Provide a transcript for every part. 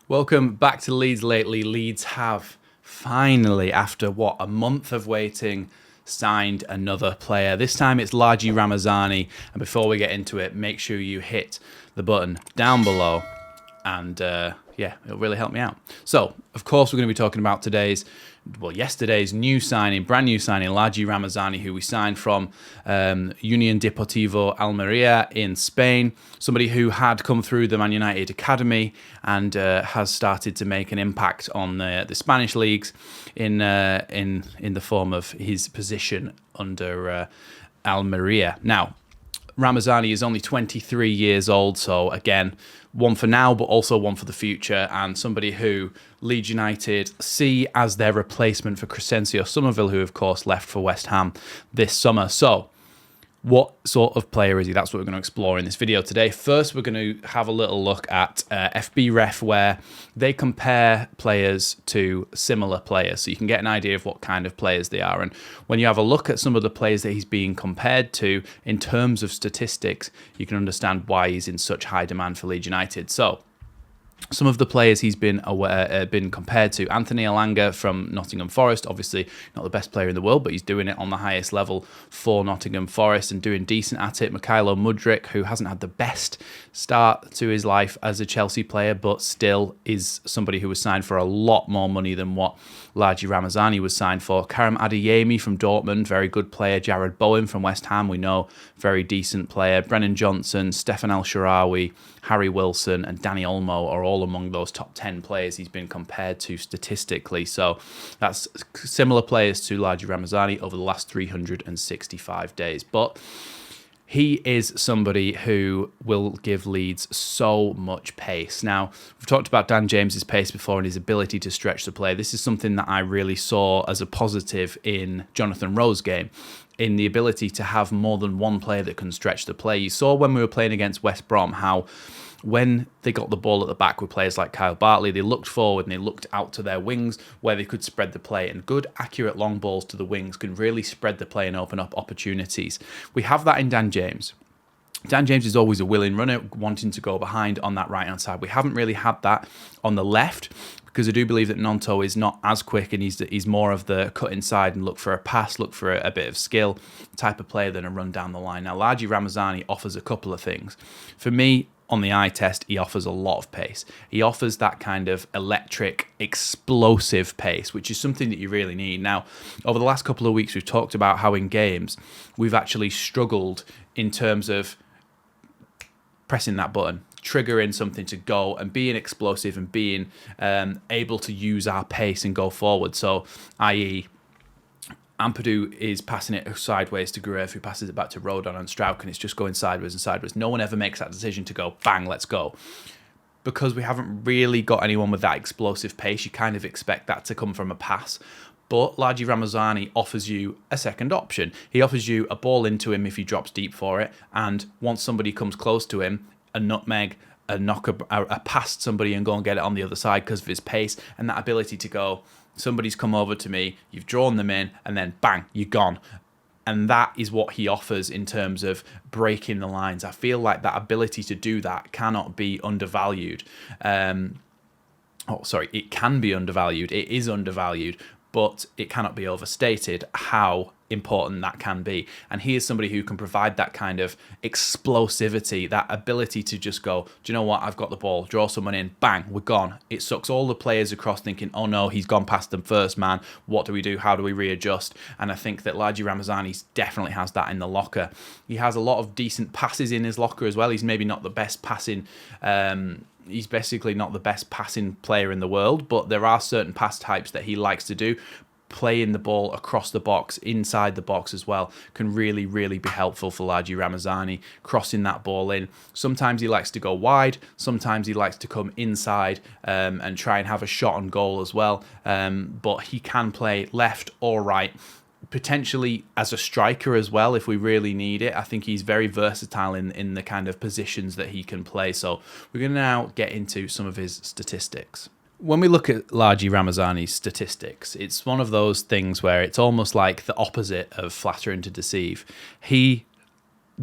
Welcome back to Leeds Lately. Leeds have finally, after a month of waiting, signed another player. This time it's Largie Ramazani. And before we get into it, make sure you hit the button down below. And yeah, it'll really help me out. So, of course, we're going to be talking about yesterday's new signing, brand new signing, Largie Ramazani, who we signed from Union Deportivo Almeria in Spain. Somebody who had come through the Man United academy and has started to make an impact on the Spanish leagues in the form of his position under Almeria. Now, Ramazani is only 23 years old, so again, one for now, but also one for the future, and somebody who Leeds United see as their replacement for Crescencio Somerville, who of course left for West Ham this summer. So, what sort of player is he? That's what we're going to explore in this video today. First, we're going to have a little look at FB Ref, where they compare players to similar players, so you can get an idea of what kind of players they are. And when you have a look at some of the players that he's being compared to in terms of statistics, you can understand why he's in such high demand for Leeds United. So, some of the players he's been compared to: Anthony Elanga from Nottingham Forest, obviously not the best player in the world, but he's doing it on the highest level for Nottingham Forest and doing decent at it. Mykhailo Mudryk, who hasn't had the best start to his life as a Chelsea player, but still is somebody who was signed for a lot more money than what Largie Ramazani was signed for. Karim Adeyemi from Dortmund, very good player. Jared Bowen from West Ham, we know, very decent player. Brennan Johnson, Stefan El Shaarawy, Harry Wilson and Danny Olmo are all among those top 10 players he's been compared to statistically. So that's similar players to Largie Ramazani over the last 365 days. But he is somebody who will give Leeds so much pace. Now, we've talked about Dan James's pace before and his ability to stretch the play. This is something that I really saw as a positive in Jonathan Rowe's game, in the ability to have more than one player that can stretch the play. You saw when we were playing against West Brom how when they got the ball at the back with players like Kyle Bartley, they looked forward and they looked out to their wings where they could spread the play. And good, accurate long balls to the wings can really spread the play and open up opportunities. We have that in Dan James. Dan James is always a willing runner, wanting to go behind on that right-hand side. We haven't really had that on the left, because I do believe that Nonto is not as quick and he's more of the cut inside and look for a pass, look for a bit of skill type of player than a run down the line. Now, Largie Ramazani offers a couple of things. For me, on the eye test, he offers a lot of pace. He offers that kind of electric, explosive pace, which is something that you really need. Now, over the last couple of weeks, we've talked about how in games, we've actually struggled in terms of pressing that button, triggering something to go and being explosive and being able to use our pace and go forward. So, i.e., Ampadu is passing it sideways to Gruev, who passes it back to Rodon and Strauch, and it's just going sideways and sideways. No one ever makes that decision to go, bang, let's go. Because we haven't really got anyone with that explosive pace, you kind of expect that to come from a pass. But Largie Ramazani offers you a second option. He offers you a ball into him if he drops deep for it, and once somebody comes close to him, a nutmeg, a knock, a past somebody and go and get it on the other side because of his pace and that ability to go, somebody's come over to me, you've drawn them in, and then bang, you're gone. And that is what he offers in terms of breaking the lines. I feel like that ability to do that cannot be undervalued. It can be undervalued. It is undervalued, but it cannot be overstated how important that can be. And he is somebody who can provide that kind of explosivity, that ability to just go, do you know what, I've got the ball, draw someone in, bang, we're gone. It sucks all the players across thinking, oh no, he's gone past them first, man. What do we do? How do we readjust? And I think that Largie Ramazani definitely has that in the locker. He has a lot of decent passes in his locker as well. He's maybe not the best passing he's basically not the best passing player in the world, but there are certain pass types that he likes to do. Playing the ball across the box, inside the box as well, can really, really be helpful for Largie Ramazani, crossing that ball in. Sometimes he likes to go wide, sometimes he likes to come inside and try and have a shot on goal as well, but he can play left or right, potentially as a striker as well if we really need it. I think he's very versatile in the kind of positions that he can play. So we're going to now get into some of his statistics. When we look at Largie Ramazani's statistics, it's one of those things where it's almost like the opposite of flattering to deceive. He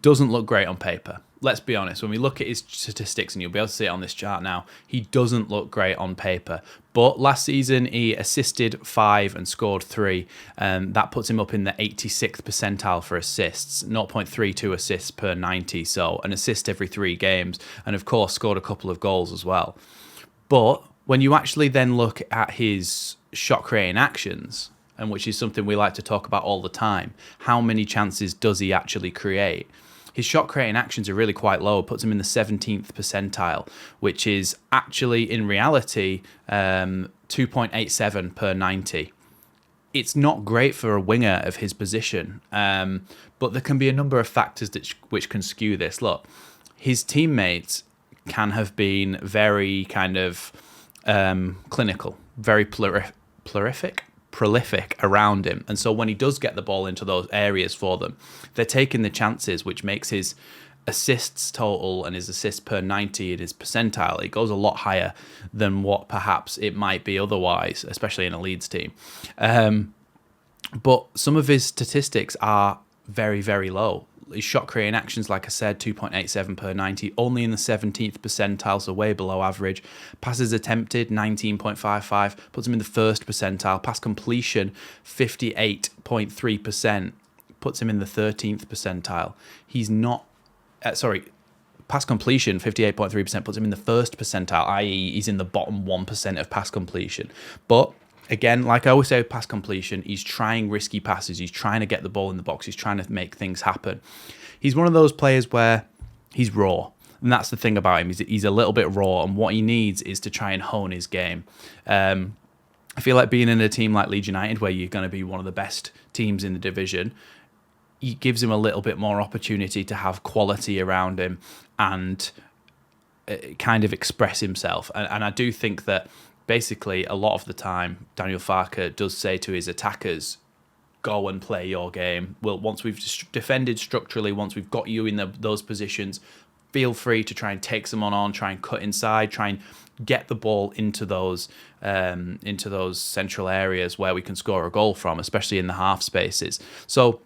doesn't look great on paper. Let's be honest. When we look at his statistics, and you'll be able to see it on this chart now, he doesn't look great on paper. But last season, he assisted 5 and scored 3. That puts him up in the 86th percentile for assists, 0.32 assists per 90. So an assist every 3 games. And of course, scored a couple of goals as well. But when you actually then look at his shot creating actions, and which is something we like to talk about all the time, how many chances does he actually create? His shot creating actions are really quite low. It puts him in the 17th percentile, which is actually, in reality, 2.87 per 90. It's not great for a winger of his position, but there can be a number of factors which can skew this. Look, his teammates can have been very kind of clinical, very prolific around him, and so when he does get the ball into those areas for them, they're taking the chances, which makes his assists total and his assists per 90 in his percentile, it goes a lot higher than what perhaps it might be otherwise, especially in a Leeds team. But some of his statistics are very, very low. His shot creating actions, like I said, 2.87 per 90, only in the 17th percentile, so way below average. Passes attempted, 19.55, puts him in the 1st percentile. Pass completion, 58.3%, puts him in the 13th percentile. He's not, pass completion, 58.3%, puts him in the 1st percentile, i.e. he's in the bottom 1% of pass completion. But again, like I always say with pass completion, he's trying risky passes. He's trying to get the ball in the box. He's trying to make things happen. He's one of those players where he's raw. And that's the thing about him. He's a little bit raw. And what he needs is to try and hone his game. I feel like being in a team like Leeds United, where you're going to be one of the best teams in the division, it gives him a little bit more opportunity to have quality around him and kind of express himself. And I do think that basically, a lot of the time, Daniel Farke does say to his attackers, go and play your game. Well, once we've defended structurally, once we've got you in those positions, feel free to try and take someone on, try and cut inside, try and get the ball into those central areas where we can score a goal from, especially in the half spaces. So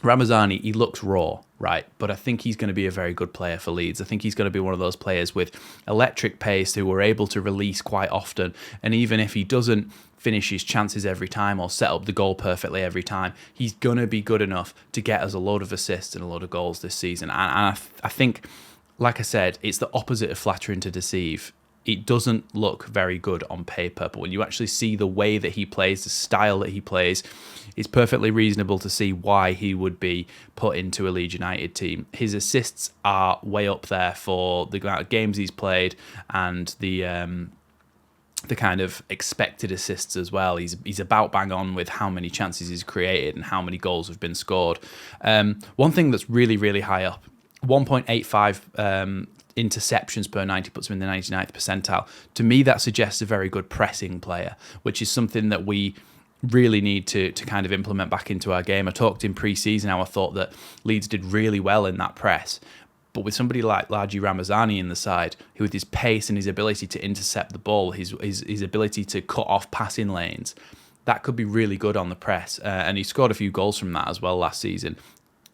Ramazani, he looks raw, right? But I think he's going to be a very good player for Leeds. I think he's going to be one of those players with electric pace who are able to release quite often. And even if he doesn't finish his chances every time or set up the goal perfectly every time, he's going to be good enough to get us a load of assists and a load of goals this season. And I think, like I said, it's the opposite of flattering to deceive. It doesn't look very good on paper, but when you actually see the way that he plays, the style that he plays, it's perfectly reasonable to see why he would be put into a Leeds United team. His assists are way up there for the amount of games he's played and the kind of expected assists as well. He's about bang on with how many chances he's created and how many goals have been scored. One thing that's really, really high up, 1.85 interceptions per 90 puts him in the 99th percentile. To me, that suggests a very good pressing player, which is something that we really need to kind of implement back into our game. I talked in pre-season how I thought that Leeds did really well in that press, but with somebody like Largie Ramazani in the side, who with his pace and his ability to intercept the ball, his ability to cut off passing lanes, that could be really good on the press. And he scored a few goals from that as well last season.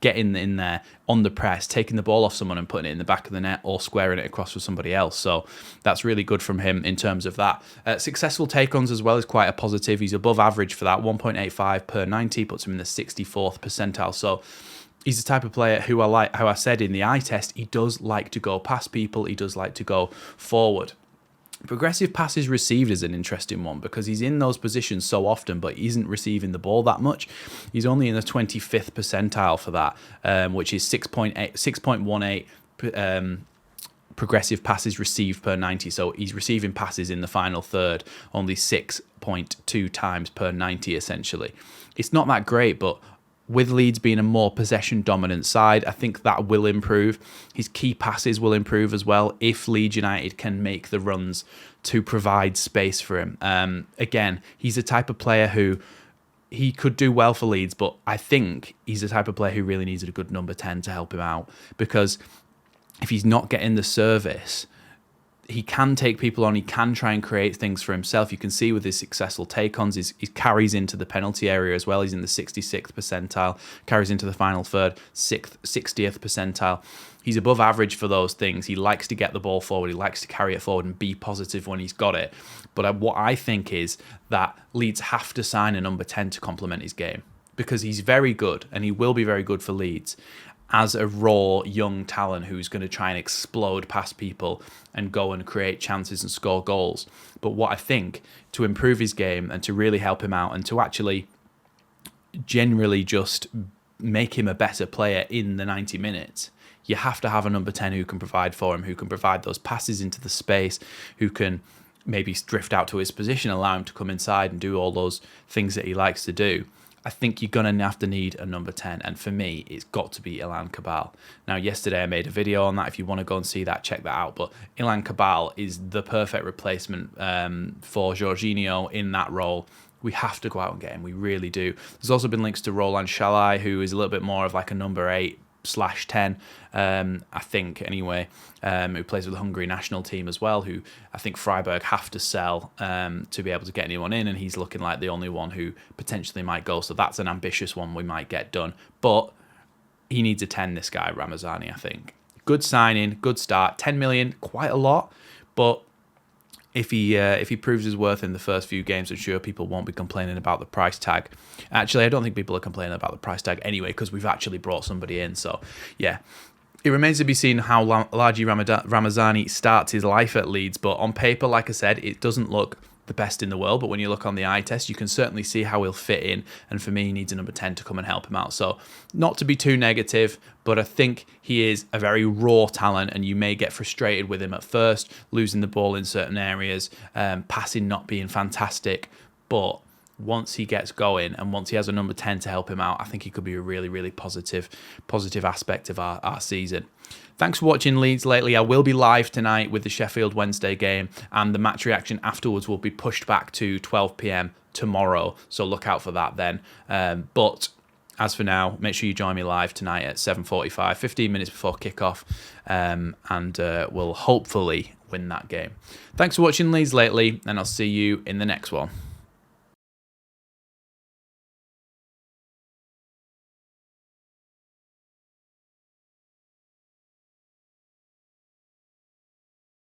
Getting in there on the press, taking the ball off someone and putting it in the back of the net or squaring it across for somebody else. So that's really good from him in terms of that. Successful take-ons as well is quite a positive. He's above average for that. 1.85 per 90 puts him in the 64th percentile. So he's the type of player who I like, how I said in the eye test, he does like to go past people. He does like to go forward. Progressive passes received is an interesting one because he's in those positions so often, but he isn't receiving the ball that much. He's only in the 25th percentile for that, which is 6.18 progressive passes received per 90. So he's receiving passes in the final third only 6.2 times per 90, essentially. It's not that great, but with Leeds being a more possession-dominant side, I think that will improve. His key passes will improve as well if Leeds United can make the runs to provide space for him. Again, he's a type of player who he could do well for Leeds, but I think he's the type of player who really needs a good number 10 to help him out, because if he's not getting the service, he can take people on. He can try and create things for himself. You can see with his successful take-ons, he carries into the penalty area as well. He's in the 66th percentile, carries into the final third, 60th percentile. He's above average for those things. He likes to get the ball forward. He likes to carry it forward and be positive when he's got it. But what I think is that Leeds have to sign a number 10 to complement his game, because he's very good, and he will be very good for Leeds as a raw young talent who's going to try and explode past people and go and create chances and score goals. But what I think, to improve his game and to really help him out and to actually generally just make him a better player in the 90 minutes, you have to have a number 10 who can provide for him, who can provide those passes into the space, who can maybe drift out to his position, allow him to come inside and do all those things that he likes to do. I think you're going to have to need a number 10. And for me, it's got to be Ilan Cabal. Now, yesterday I made a video on that. If you want to go and see that, check that out. But Ilan Cabal is the perfect replacement for Jorginho in that role. We have to go out and get him. We really do. There's also been links to Roland Shalai, who is a little bit more of like a number 8/10, I think, anyway, who plays with the Hungary national team as well, who I think Freiburg have to sell to be able to get anyone in, and he's looking like the only one who potentially might go, so that's an ambitious one we might get done. But he needs a 10, this guy, Ramazani, I think. Good signing, good start, 10 million, quite a lot, but if he proves his worth in the first few games, I'm sure people won't be complaining about the price tag. Actually, I don't think people are complaining about the price tag anyway, because we've actually brought somebody in. So, yeah. It remains to be seen how Largie Ramazani starts his life at Leeds. But on paper, like I said, it doesn't look the best in the world. But when you look on the eye test, you can certainly see how he'll fit in. And for me, he needs a number 10 to come and help him out. So, not to be too negative, but I think he is a very raw talent, and you may get frustrated with him at first, losing the ball in certain areas, passing not being fantastic. But once he gets going and once he has a number 10 to help him out, I think he could be a really, really positive aspect of our season. Thanks for watching Leeds Lately. I will be live tonight with the Sheffield Wednesday game, and the match reaction afterwards will be pushed back to 12 p.m. tomorrow, so look out for that then. But as for now, make sure you join me live tonight at 7:45, 15 minutes before kickoff, and we'll hopefully win that game. Thanks for watching Leeds Lately, and I'll see you in the next one.